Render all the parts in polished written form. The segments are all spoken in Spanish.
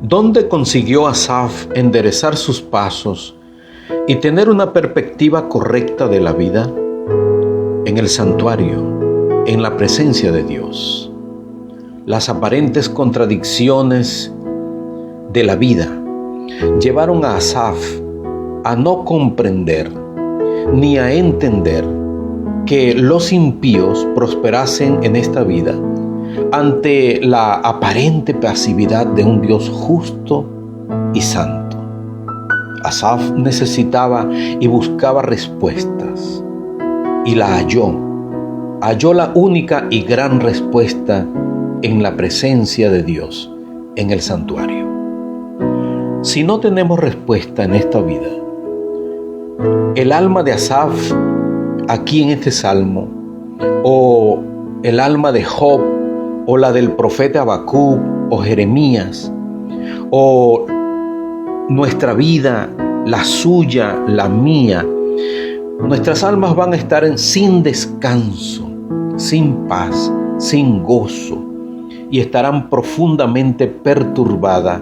¿Dónde consiguió Asaf enderezar sus pasos y tener una perspectiva correcta de la vida? En el santuario, en la presencia de Dios. Las aparentes contradicciones de la vida llevaron a Asaf a no comprender ni a entender que los impíos prosperasen en esta vida ante la aparente pasividad de un Dios justo y santo. Asaf necesitaba y buscaba respuestas y la halló. Halló la única y gran respuesta en la presencia de Dios, en el santuario. Si no tenemos respuesta en esta vida, el alma de Asaf, aquí en este salmo, o el alma de Job, o la del profeta Habacuc o Jeremías, o nuestra vida, la suya, la mía, nuestras almas van a estar sin descanso, sin paz, sin gozo, y estarán profundamente perturbadas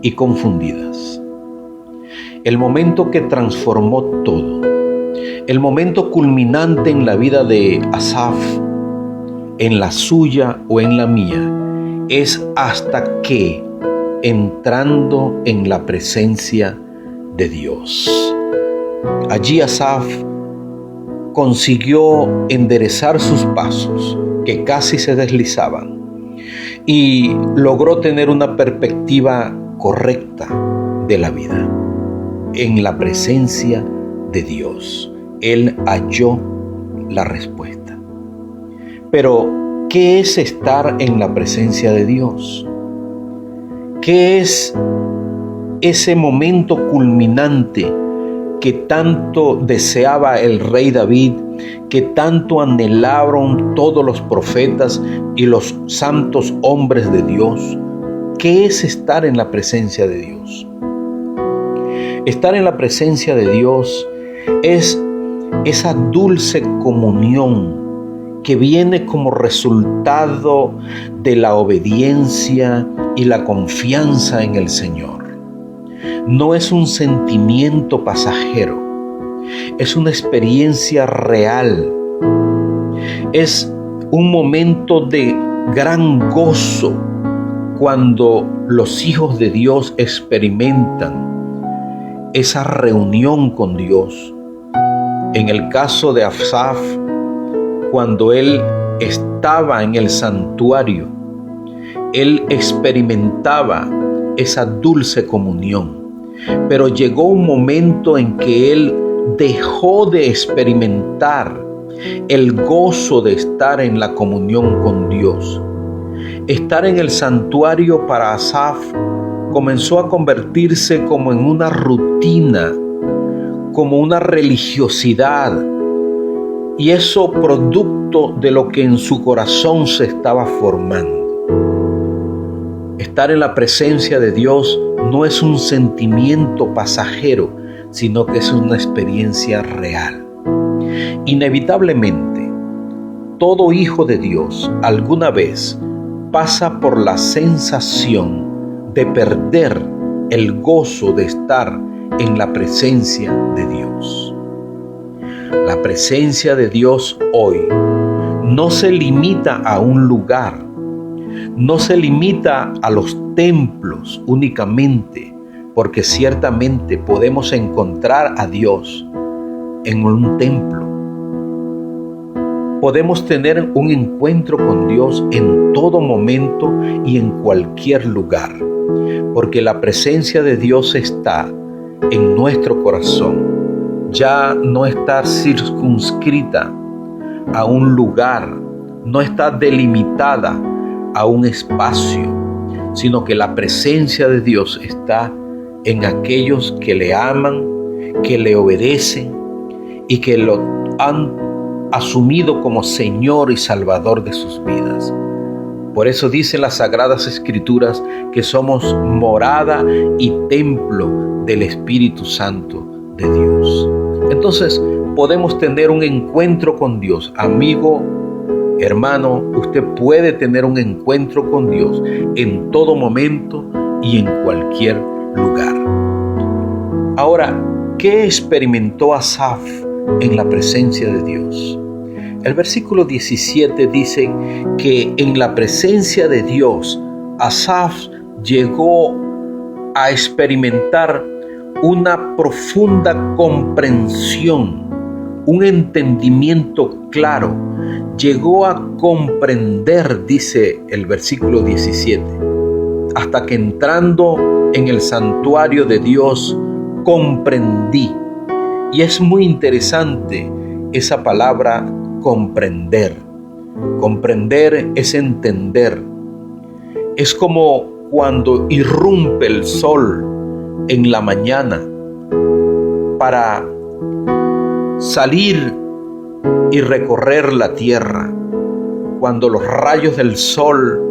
y confundidas. El momento que transformó todo, el momento culminante en la vida de Asaf, en la suya o en la mía, es hasta que entrando en la presencia de Dios. Allí Asaf consiguió enderezar sus pasos, que casi se deslizaban, y logró tener una perspectiva correcta de la vida. En la presencia de Dios, él halló la respuesta. Pero, ¿qué es estar en la presencia de Dios? ¿Qué es ese momento culminante que tanto deseaba el rey David, que tanto anhelaron todos los profetas y los santos hombres de Dios? ¿Qué es estar en la presencia de Dios? Estar en la presencia de Dios es esa dulce comunión que viene como resultado de la obediencia y la confianza en el Señor. No es un sentimiento pasajero, es una experiencia real, es un momento de gran gozo cuando los hijos de Dios experimentan esa reunión con Dios. En el caso de Asaf, cuando él estaba en el santuario, él experimentaba esa dulce comunión. Pero llegó un momento en que él dejó de experimentar el gozo de estar en la comunión con Dios. Estar en el santuario para Asaf comenzó a convertirse como en una rutina, como una religiosidad, y eso producto de lo que en su corazón se estaba formando. Estar en la presencia de Dios no es un sentimiento pasajero, sino que es una experiencia real. Inevitablemente, todo hijo de Dios alguna vez pasa por la sensación de perder el gozo de estar en la presencia de Dios. La presencia de Dios hoy no se limita a un lugar, no se limita a los templos únicamente, porque ciertamente podemos encontrar a Dios en un templo. Podemos tener un encuentro con Dios en todo momento y en cualquier lugar, porque la presencia de Dios está en nuestro corazón. Ya no está circunscrita a un lugar, no está delimitada a un espacio, sino que la presencia de Dios está en aquellos que le aman, que le obedecen y que lo han asumido como Señor y Salvador de sus vidas. Por eso dicen las Sagradas Escrituras que somos morada y templo del Espíritu Santo de Dios. Entonces podemos tener un encuentro con Dios. Amigo, hermano, usted puede tener un encuentro con Dios en todo momento y en cualquier lugar. Ahora, ¿qué experimentó Asaf en la presencia de Dios? El versículo 17 dice que en la presencia de Dios, Asaf llegó a experimentar una profunda comprensión, un entendimiento claro. Llegó a comprender, dice el versículo 17, hasta que entrando en el santuario de Dios, comprendí. Y es muy interesante esa palabra comprender. Comprender es entender. Es como cuando irrumpe el sol en la mañana para salir y recorrer la tierra. Cuando los rayos del sol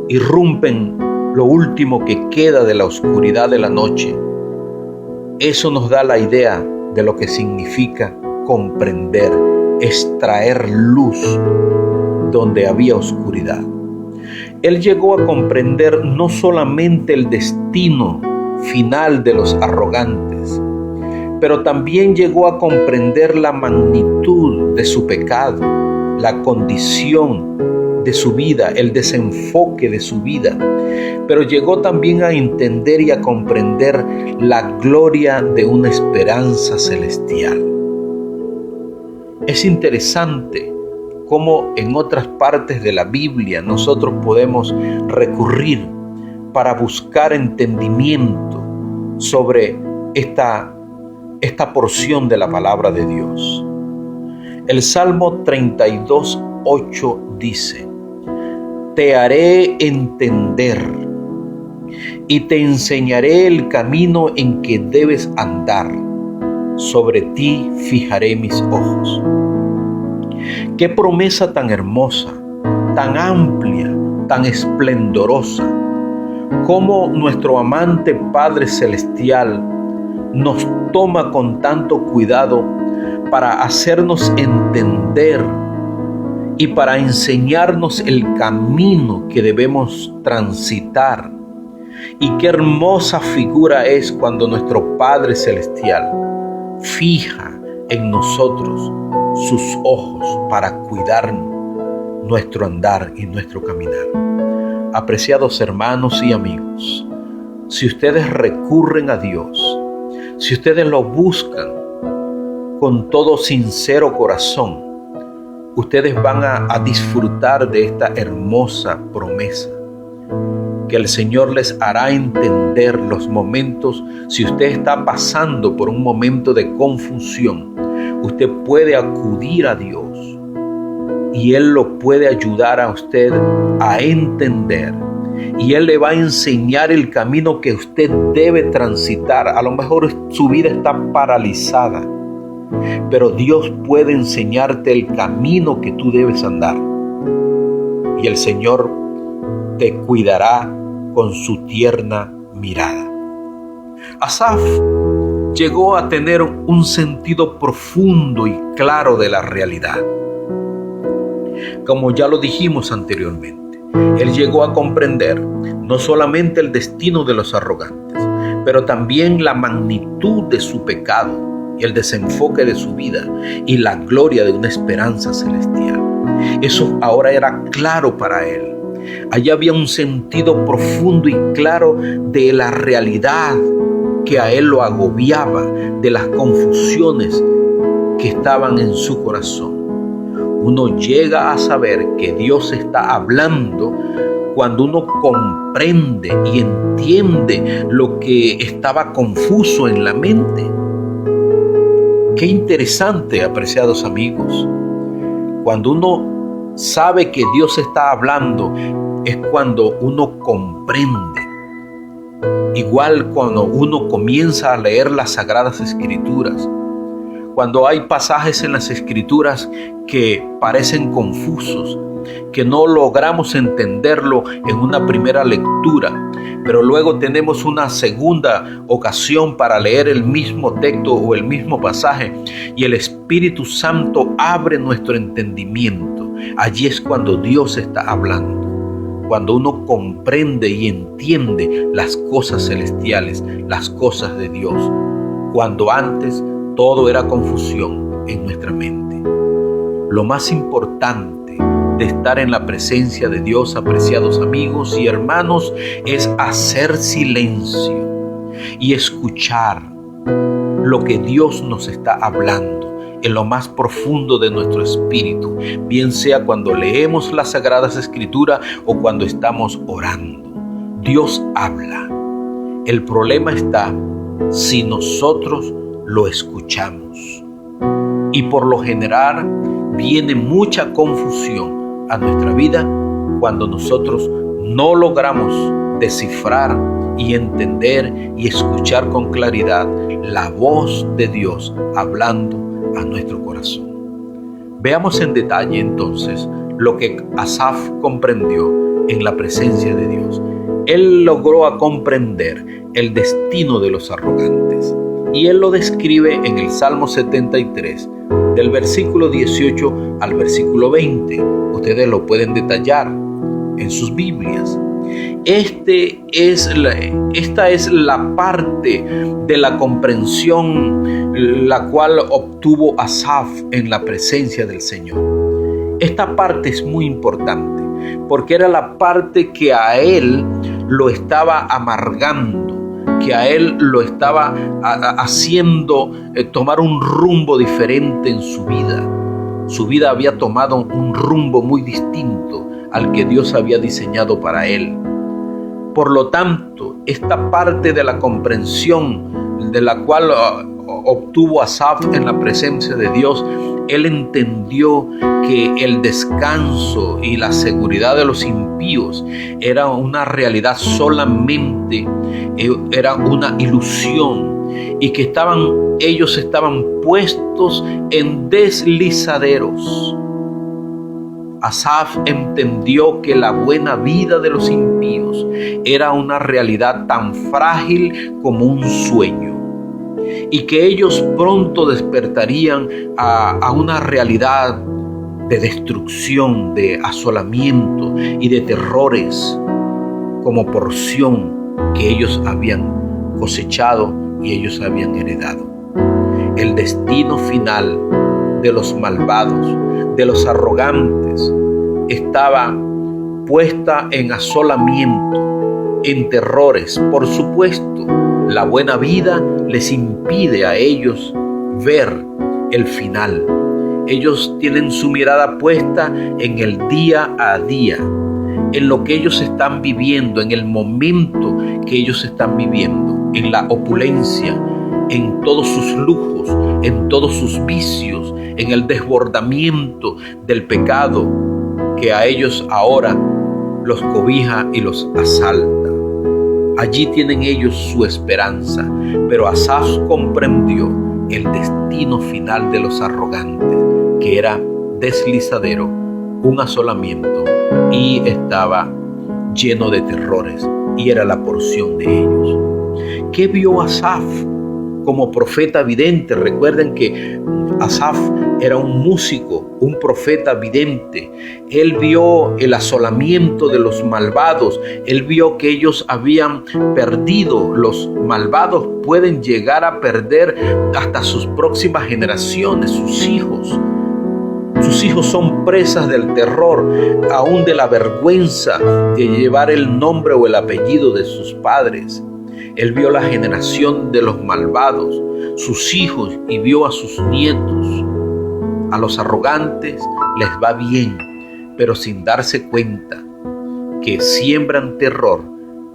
irrumpen lo último que queda de la oscuridad de la noche. Eso nos da la idea de lo que significa comprender, extraer luz donde había oscuridad. Él llegó a comprender no solamente el destino final de los arrogantes, pero también llegó a comprender la magnitud de su pecado, la condición de su vida, el desenfoque de su vida, pero llegó también a entender y a comprender la gloria de una esperanza celestial. Es interesante cómo en otras partes de la Biblia nosotros podemos recurrir para buscar entendimiento sobre esta porción de la palabra de Dios. El Salmo 32:8 dice: te haré entender y te enseñaré el camino en que debes andar. Sobre ti fijaré mis ojos. Qué promesa tan hermosa, tan amplia, tan esplendorosa. Cómo nuestro amante Padre Celestial nos toma con tanto cuidado para hacernos entender y para enseñarnos el camino que debemos transitar. Y qué hermosa figura es cuando nuestro Padre Celestial fija en nosotros sus ojos para cuidar nuestro andar y nuestro caminar. Apreciados hermanos y amigos, si ustedes recurren a Dios, si ustedes lo buscan con todo sincero corazón, ustedes van a disfrutar de esta hermosa promesa, que el Señor les hará entender los momentos. Si usted está pasando por un momento de confusión, usted puede acudir a Dios y Él lo puede ayudar a usted a entender, y Él le va a enseñar el camino que usted debe transitar. A lo mejor su vida está paralizada, pero Dios puede enseñarte el camino que tú debes andar, y el Señor te cuidará con su tierna mirada. Asaf llegó a tener un sentido profundo y claro de la realidad. Como ya lo dijimos anteriormente, él llegó a comprender no solamente el destino de los arrogantes, pero también la magnitud de su pecado y el desenfoque de su vida y la gloria de una esperanza celestial. Eso ahora era claro para él. Allí había un sentido profundo y claro de la realidad que a él lo agobiaba, de las confusiones que estaban en su corazón. Uno llega a saber que Dios está hablando cuando uno comprende y entiende lo que estaba confuso en la mente. Qué interesante, apreciados amigos. Cuando uno sabe que Dios está hablando, es cuando uno comprende. Igual cuando uno comienza a leer las Sagradas Escrituras, cuando hay pasajes en las Escrituras que parecen confusos, que no logramos entenderlo en una primera lectura, pero luego tenemos una segunda ocasión para leer el mismo texto o el mismo pasaje, y el Espíritu Santo abre nuestro entendimiento. Allí es cuando Dios está hablando. cuando uno comprende y entiende las cosas celestiales, las cosas de Dios, cuando antes todo era confusión en nuestra mente. Lo más importante de estar en la presencia de Dios, apreciados amigos y hermanos, es hacer silencio y escuchar lo que Dios nos está hablando en lo más profundo de nuestro espíritu, bien sea cuando leemos las Sagradas Escrituras o cuando estamos orando. Dios habla. El problema está si nosotros lo escuchamos. Y por lo general viene mucha confusión a nuestra vida cuando nosotros no logramos descifrar y entender y escuchar con claridad la voz de Dios hablando a nuestro corazón. Veamos en detalle entonces lo que Asaf comprendió en la presencia de Dios. Él logró comprender el destino de los arrogantes y él lo describe en el Salmo 73, del versículo 18 al versículo 20. Ustedes lo pueden detallar en sus Biblias. Esta es la parte de la comprensión la cual obtuvo Asaf en la presencia del Señor. Esta parte es muy importante porque era la parte que a él lo estaba amargando, que a él lo estaba haciendo tomar un rumbo diferente en su vida. Su vida había tomado un rumbo muy distinto al que Dios había diseñado para él. Por lo tanto, esta parte de la comprensión de la cual obtuvo Asaf en la presencia de Dios, él entendió que el descanso y la seguridad de los impíos era una realidad solamente, era una ilusión, y que ellos estaban puestos en deslizaderos. Asaf entendió que la buena vida de los impíos era una realidad tan frágil como un sueño y que ellos pronto despertarían a una realidad de destrucción, de asolamiento y de terrores como porción que ellos habían cosechado y ellos habían heredado. El destino final de los malvados, de los arrogantes, estaba puesta en asolamiento, en terrores. Por supuesto, la buena vida les impide a ellos ver el final. Ellos tienen su mirada puesta en el día a día, en lo que ellos están viviendo, en el momento que ellos están viviendo, en la opulencia, en todos sus lujos, en todos sus vicios, en el desbordamiento del pecado que a ellos ahora los cobija y los asalta. Allí tienen ellos su esperanza, pero Asaf comprendió el destino final de los arrogantes, que era deslizadero, un asolamiento, y estaba lleno de terrores, y era la porción de ellos. ¿Qué vio Asaf como profeta vidente? Recuerden que Asaf era un músico, un profeta vidente. Él vio el asolamiento de los malvados. Él vio que ellos habían perdido. Los malvados pueden llegar a perder hasta sus próximas generaciones, sus hijos. Sus hijos son presas del terror, aún de la vergüenza de llevar el nombre o el apellido de sus padres. Él vio la generación de los malvados, sus hijos, y vio a sus nietos. A los arrogantes les va bien, pero sin darse cuenta que siembran terror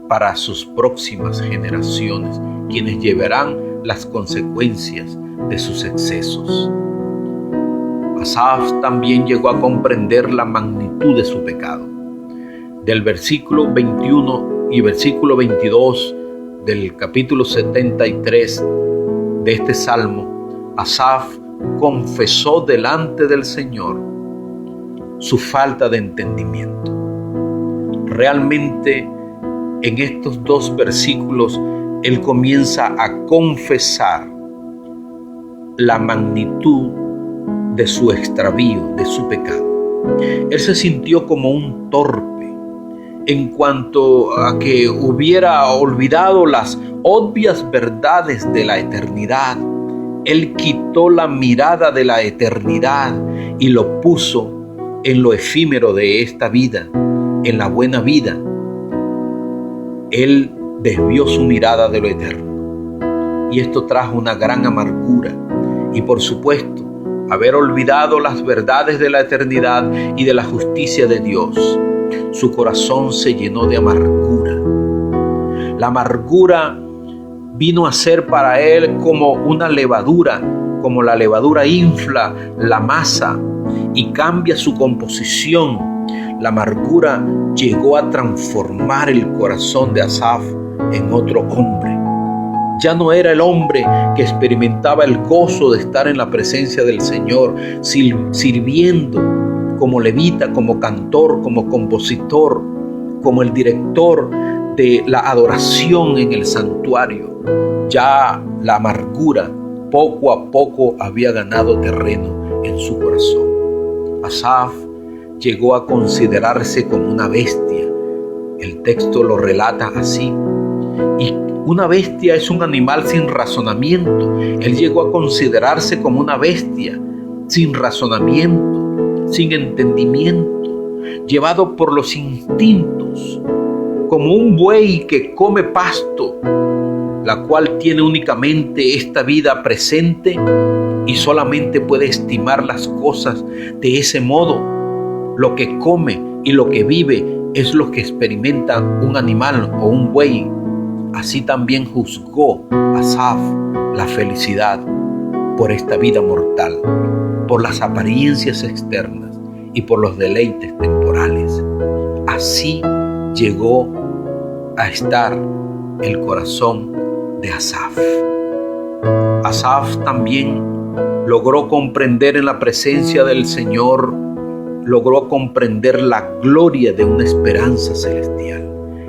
para sus próximas generaciones, quienes llevarán las consecuencias de sus excesos. Asaf también llegó a comprender la magnitud de su pecado. Del versículo 21 y versículo 22 del capítulo 73 de este salmo, Asaf confesó delante del Señor su falta de entendimiento. Realmente en estos dos versículos él comienza a confesar la magnitud de su extravío, de su pecado. Él se sintió como un torpe. en cuanto a que hubiera olvidado las obvias verdades de la eternidad. Él quitó la mirada de la eternidad y lo puso en lo efímero de esta vida, en la buena vida. Él desvió su mirada de lo eterno y esto trajo una gran amargura. Y por supuesto, haber olvidado las verdades de la eternidad y de la justicia de Dios, su corazón se llenó de amargura. La amargura vino a ser para él como una levadura, como la levadura infla la masa y cambia su composición. La amargura llegó a transformar el corazón de Asaf en otro hombre. Ya no era el hombre que experimentaba el gozo de estar en la presencia del Señor, sirviendo como levita, como cantor, como compositor, como el director de la adoración en el santuario. Ya la amargura poco a poco había ganado terreno en su corazón. Asaf llegó a considerarse como una bestia. El texto lo relata así. Y una bestia es un animal sin razonamiento. Él llegó a considerarse como una bestia sin razonamiento, sin entendimiento, llevado por los instintos, como un buey que come pasto, la cual tiene únicamente esta vida presente y solamente puede estimar las cosas de ese modo. Lo que come y lo que vive es lo que experimenta un animal o un buey. Así también juzgó Asaf la felicidad por esta vida mortal, por las apariencias externas y por los deleites temporales. Así llegó a estar el corazón de Asaf. Asaf también logró comprender en la presencia del Señor, logró comprender la gloria de una esperanza celestial.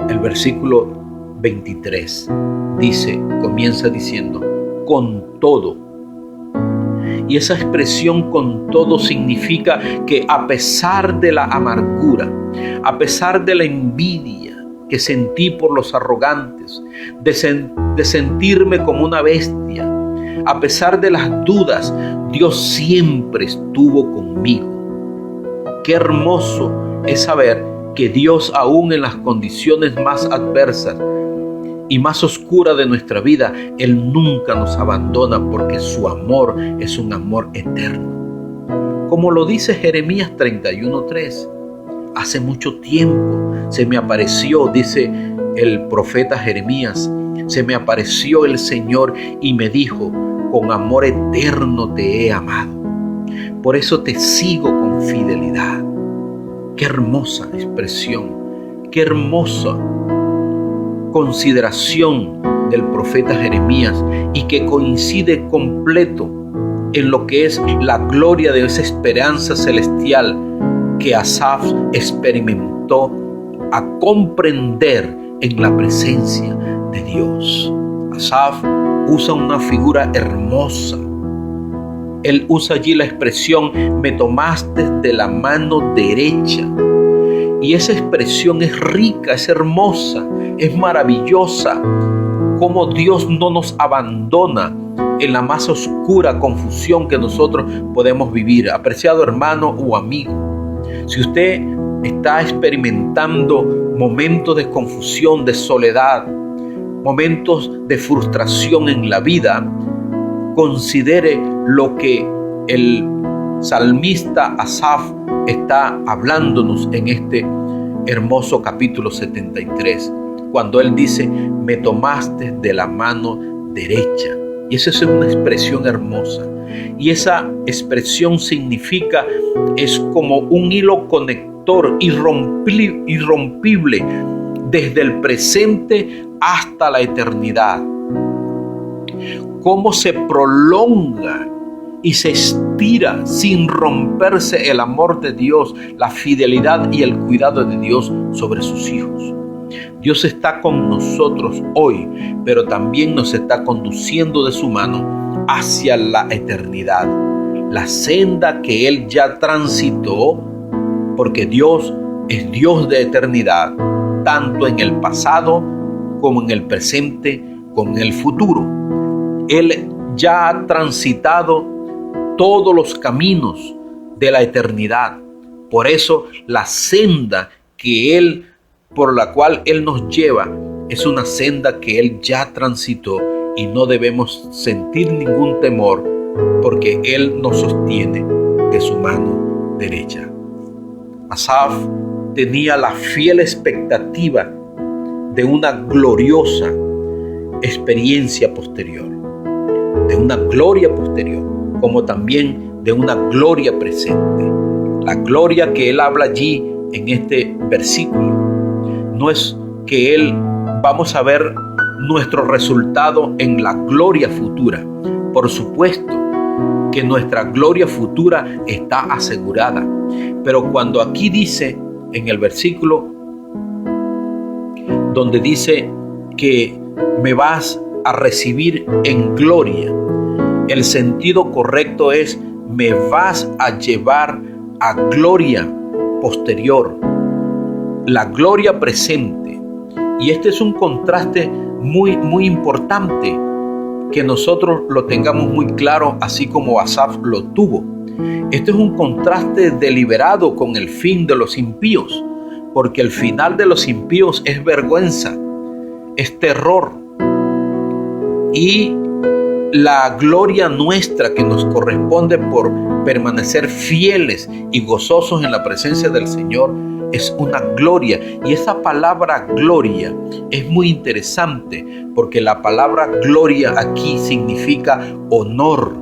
El versículo 23 comienza diciendo, con todo. Y esa expresión con todo significa que a pesar de la amargura, a pesar de la envidia que sentí por los arrogantes, de sentirme como una bestia, a pesar de las dudas, Dios siempre estuvo conmigo. Qué hermoso es saber que Dios, aún en las condiciones más adversas y más oscuras de nuestra vida, Él nunca nos abandona porque su amor es un amor eterno. Como lo dice Jeremías 31:3, hace mucho tiempo se me apareció, dice el profeta Jeremías, se me apareció el Señor y me dijo, con amor eterno te he amado. Por eso te sigo con fidelidad. Qué hermosa expresión, qué hermosa consideración del profeta Jeremías y que coincide completo en lo que es la gloria de esa esperanza celestial que Asaf experimentó a comprender en la presencia de Dios. Asaf usa una figura hermosa. Él usa allí la expresión, me tomaste de la mano derecha. Y esa expresión es rica, es hermosa, es maravillosa. Cómo Dios no nos abandona en la más oscura confusión que nosotros podemos vivir. Apreciado hermano o amigo, si usted está experimentando momentos de confusión, de soledad, momentos de frustración en la vida, considere lo que el salmista Asaf está hablándonos en este hermoso capítulo 73, cuando él dice, me tomaste de la mano derecha. Y esa es una expresión hermosa. Y esa expresión significa, es como un hilo conector irrompible desde el presente hasta la eternidad. Cómo se prolonga y se estira sin romperse el amor de Dios, la fidelidad y el cuidado de Dios sobre sus hijos. Dios está con nosotros hoy, pero también nos está conduciendo de su mano hacia la eternidad. La senda que Él ya transitó, porque Dios es Dios de eternidad. tanto en el pasado como en el presente, como en el futuro. Él ya ha transitado todos los caminos de la eternidad. Por eso la senda por la cual Él nos lleva es una senda que Él ya transitó y no debemos sentir ningún temor porque Él nos sostiene de su mano derecha. Asaf tenía la fiel expectativa de una gloriosa experiencia posterior, de una gloria posterior, como también de una gloria presente. La gloria que él habla allí en este versículo no es que vamos a ver nuestro resultado en la gloria futura. Por supuesto que nuestra gloria futura está asegurada, pero cuando aquí dice en el versículo donde dice que me vas a recibir en gloria, el sentido correcto es me vas a llevar a gloria posterior, la gloria presente. Y este es un contraste muy, muy importante que nosotros lo tengamos muy claro, así como Asaf lo tuvo. Este es un contraste deliberado con el fin de los impíos, porque el final de los impíos es vergüenza, es terror. Y la gloria nuestra que nos corresponde por permanecer fieles y gozosos en la presencia del Señor es una gloria. Y esa palabra gloria es muy interesante porque la palabra gloria aquí significa honor,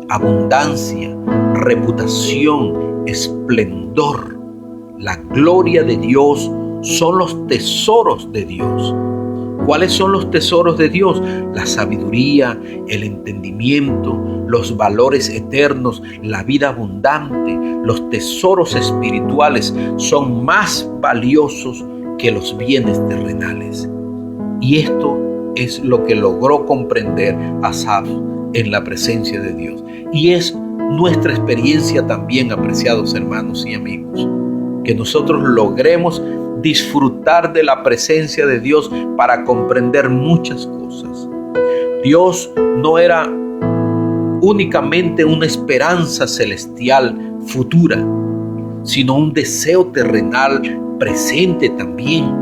abundancia, reputación, esplendor. La gloria de Dios son los tesoros de Dios. ¿Cuáles son los tesoros de Dios? La sabiduría, el entendimiento, los valores eternos, la vida abundante, los tesoros espirituales son más valiosos que los bienes terrenales. Y esto es lo que logró comprender Asaf en la presencia de Dios. Y es nuestra experiencia también, apreciados hermanos y amigos, que nosotros logremos disfrutar de la presencia de Dios para comprender muchas cosas. Dios no era únicamente una esperanza celestial futura, sino un deseo terrenal presente también.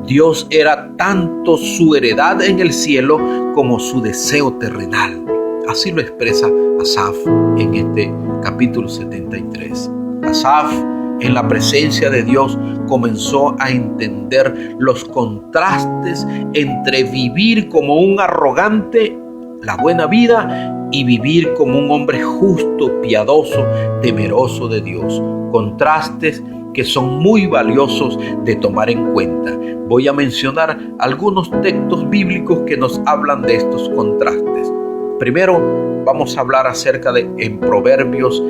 Dios era tanto su heredad en el cielo como su deseo terrenal. Así lo expresa Asaf en este capítulo 73. Asaf, en la presencia de Dios, comenzó a entender los contrastes entre vivir como un arrogante la buena vida y vivir como un hombre justo, piadoso, temeroso de Dios. Contrastes que son muy valiosos de tomar en cuenta. Voy a mencionar algunos textos bíblicos que nos hablan de estos contrastes. Primero vamos a hablar acerca de en Proverbios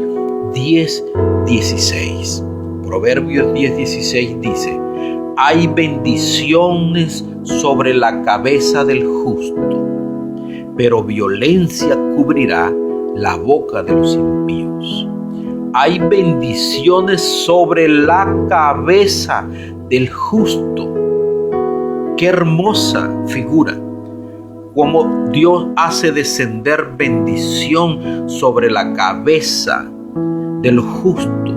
10:16. Proverbios 10:16 dice: hay bendiciones sobre la cabeza del justo, pero violencia cubrirá la boca de los impíos. Hay bendiciones sobre la cabeza del justo. Qué hermosa figura. Cómo Dios hace descender bendición sobre la cabeza del justo.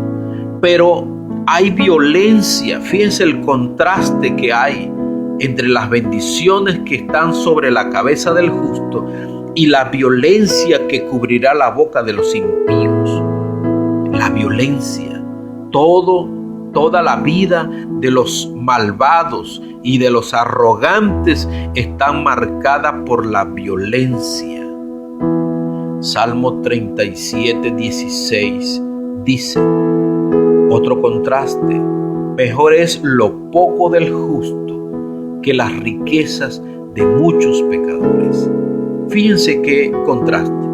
Pero hay violencia. Fíjense el contraste que hay entre las bendiciones que están sobre la cabeza del justo y la violencia que cubrirá la boca de los impíos. La violencia, toda la vida de los malvados y de los arrogantes está marcada por la violencia. Salmo 37:16 dice, otro contraste: mejor es lo poco del justo que las riquezas de muchos pecadores. Fíjense qué contraste.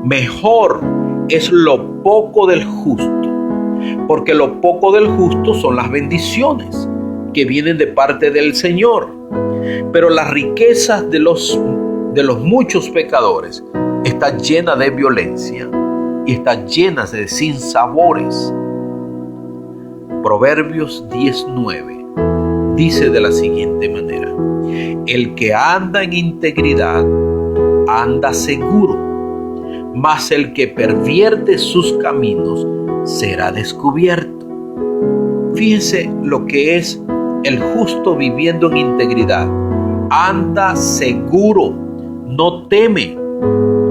Mejor es lo poco del justo, porque lo poco del justo son las bendiciones que vienen de parte del Señor. Pero las riquezas de los muchos pecadores está llena de violencia y está llena de sinsabores. Proverbios 19 dice de la siguiente manera: el que anda en integridad anda seguro, mas el que pervierte sus caminos será descubierto. Fíjense lo que es el justo viviendo en integridad. Anda seguro, no teme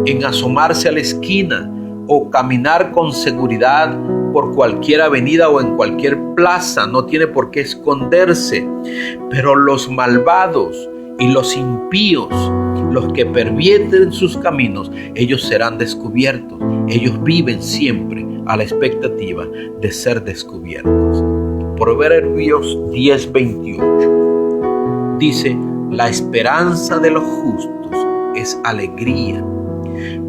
en asomarse a la esquina o caminar con seguridad por cualquier avenida o en cualquier plaza. No tiene por qué esconderse. Pero los malvados y los impíos, los que pervierten sus caminos, ellos serán descubiertos. Ellos viven siempre a la expectativa de ser descubiertos. Proverbios 10:28 dice: la esperanza de los justos es alegría,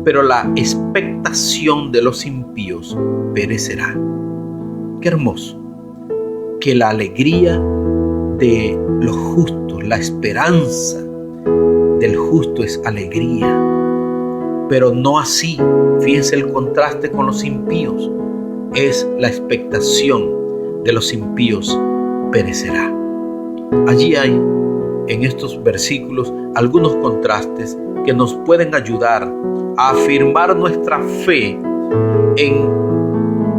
pero la expectación de los impíos perecerá. Qué hermoso que la alegría de los justos, la esperanza del justo es alegría, pero no así. Fíjense el contraste con los impíos. Es la expectación de los impíos perecerá. Allí hay en estos versículos algunos contrastes que nos pueden ayudar a afirmar nuestra fe en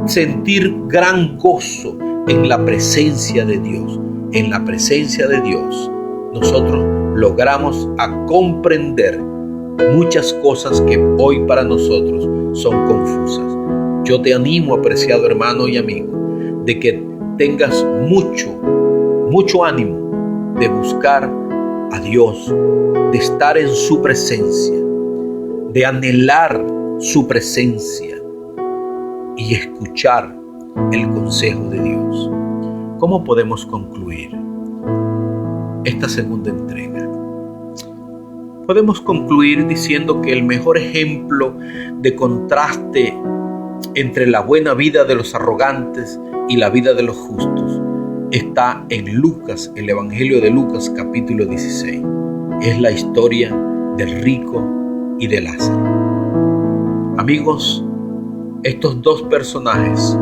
sentir gran gozo en la presencia de Dios. En la presencia de Dios nosotros logramos a comprender muchas cosas que hoy para nosotros son confusas. Yo te animo, apreciado hermano y amigo, de que tengas mucho ánimo de buscar a Dios, de estar en su presencia, de anhelar su presencia y escuchar el consejo de Dios. ¿Cómo podemos concluir esta segunda entrega? Podemos concluir diciendo que el mejor ejemplo de contraste entre la buena vida de los arrogantes y la vida de los justos está en Lucas, el Evangelio de Lucas, capítulo 16. Es la historia del rico y de Lázaro. Amigos, estos dos personajes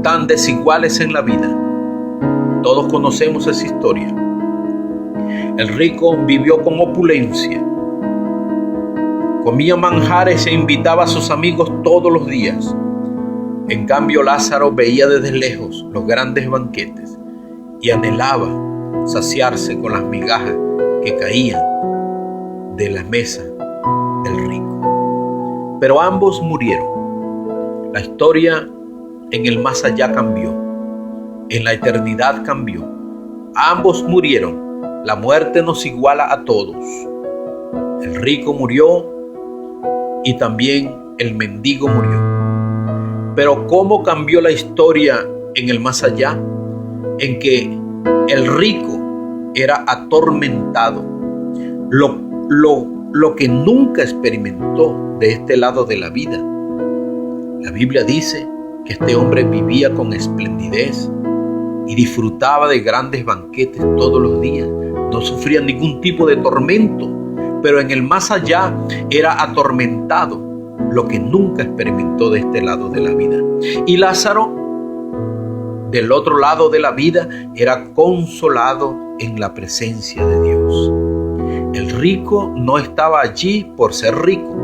tan desiguales en la vida, todos conocemos esa historia. El rico vivió con opulencia, comía manjares e invitaba a sus amigos todos los días. En cambio, Lázaro veía desde lejos los grandes banquetes y anhelaba saciarse con las migajas que caían de la mesa del rico. Pero ambos murieron. La historia en el más allá cambió, en la eternidad cambió. Ambos murieron. La muerte nos iguala a todos. El rico murió y también el mendigo murió. Pero ¿cómo cambió la historia en el más allá? En que el rico era atormentado. Lo que nunca experimentó de este lado de la vida. La Biblia dice que este hombre vivía con esplendidez y disfrutaba de grandes banquetes todos los días. No sufría ningún tipo de tormento, pero en el más allá era atormentado, lo que nunca experimentó de este lado de la vida. Y Lázaro, del otro lado de la vida, era consolado en la presencia de Dios. El rico no estaba allí por ser rico,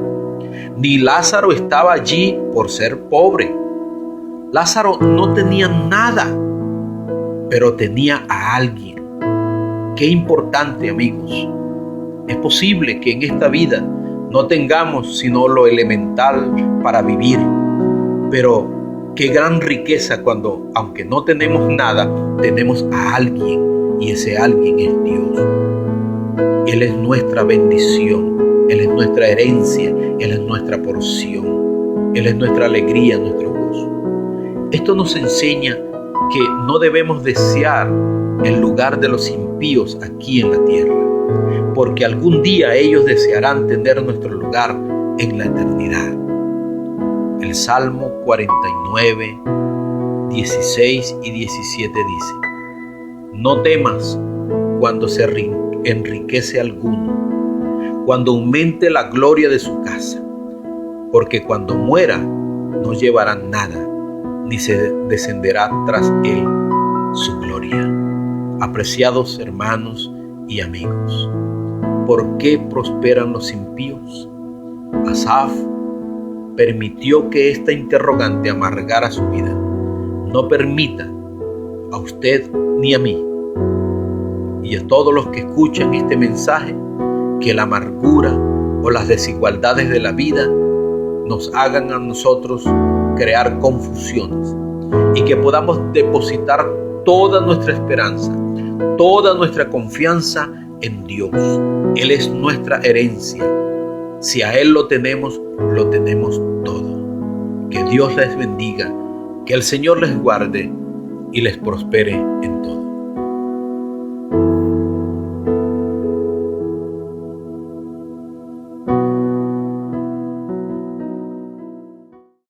ni Lázaro estaba allí por ser pobre. Lázaro no tenía nada, pero tenía a alguien. Qué importante, amigos. Es posible que en esta vida no tengamos sino lo elemental para vivir, pero qué gran riqueza cuando, aunque no tenemos nada, tenemos a alguien, y ese alguien es Dios. Él es nuestra bendición, Él es nuestra herencia, Él es nuestra porción, Él es nuestra alegría, nuestro gozo. Esto nos enseña que no debemos desear el lugar de los impíos aquí en la tierra, porque algún día ellos desearán tener nuestro lugar en la eternidad. El Salmo 49, 16 y 17 dice: no temas cuando se enriquece alguno, cuando aumente la gloria de su casa, porque cuando muera no llevará nada, ni se descenderá tras él su gloria. Apreciados hermanos y amigos, ¿por qué prosperan los impíos? Asaf permitió que esta interrogante amargara su vida. No permita a usted ni a mí y a todos los que escuchan este mensaje que la amargura o las desigualdades de la vida nos hagan a nosotros crear confusiones y que podamos depositar toda nuestra esperanza, toda nuestra confianza en Dios. Él es nuestra herencia. Si a Él lo tenemos todo. Que Dios les bendiga, que el Señor les guarde y les prospere en todo.